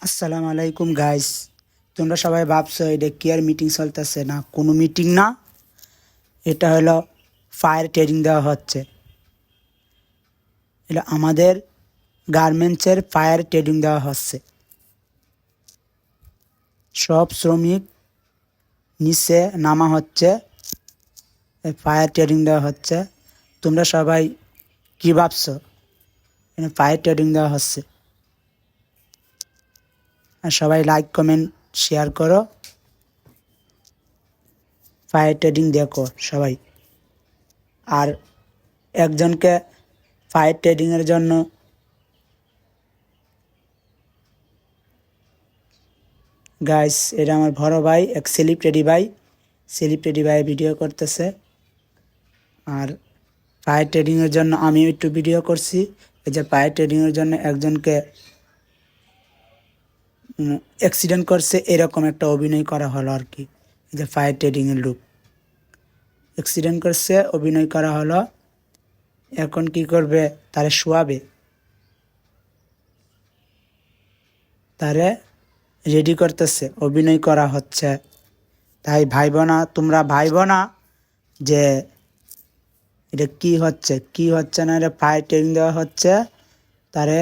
আসসালামু আলাইকুম গাইস। তোমরা সবাই ভাবছো এটা কি আর মিটিং চলতেছে? না, কোনো মিটিং না, এটা হলো ফায়ার ট্রেনিং দেওয়া হচ্ছে। এটা আমাদের গার্মেন্টসের ফায়ার ট্রেনিং দেওয়া হচ্ছে। সব শ্রমিক নিচে নামা হচ্ছে, ফায়ার ট্রেনিং দেওয়া হচ্ছে। তোমরা সবাই কি ভাবছো? ফায়ার ট্রেনিং দেওয়া হচ্ছে। আর সবাই লাইক কমেন্ট শেয়ার করো, ফায়ার ট্রেনিং দেখো সবাই। আর একজনকে ফায়ার ট্রেনিংয়ের জন্য গাইস, এটা আমার বড় ভাই, এক সেলিব্রিটি ভাই ভিডিও করতেছে। আর ফায়ার ট্রেনিংয়ের জন্য আমিও একটু ভিডিও করছি। এই যে ফায়ার ট্রেনিংয়ের জন্য একজনকে অ্যাক্সিডেন্ট করছে, এরকম একটা অভিনয় করা হলো আর কি। এই যে ফায়ার ট্রেনিংয়ের লোক অ্যাক্সিডেন্ট করছে, অভিনয় করা হলো। এখন কি করবে? তারে শোয়াবে, তারে রেডি করতেছে, অভিনয় করা হচ্ছে। তাই ভাইব না, তোমরা ভাইব না যে এটা কি হচ্ছে কি হচ্ছে না। এটা ফায়ার ট্রেনিং দেওয়া হচ্ছে, তারে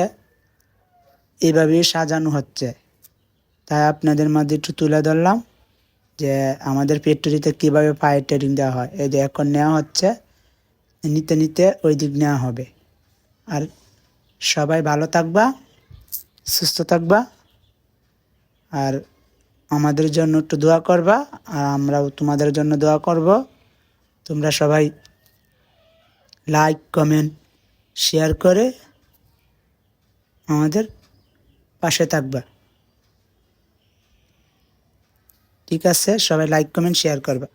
এইভাবেই সাজানো হচ্ছে। তাই আপনাদের মধ্যে একটু তুলে ধরলাম যে আমাদের ফ্যাক্টরিতে কীভাবে ফায়ার ট্রেনিং দেওয়া হয়। এই যে এখন নেওয়া হচ্ছে, নিতে নিতে ওই দিক নেওয়া হবে। আর সবাই ভালো থাকবা, সুস্থ থাকবা, আর আমাদের জন্য একটু দোয়া করবা, আর আমরাও তোমাদের জন্য দোয়া করব। তোমরা সবাই লাইক কমেন্ট শেয়ার করে আমাদের পাশে থাকবা। ঠিক আছে, সবাই লাইক কমেন্ট শেয়ার করবা।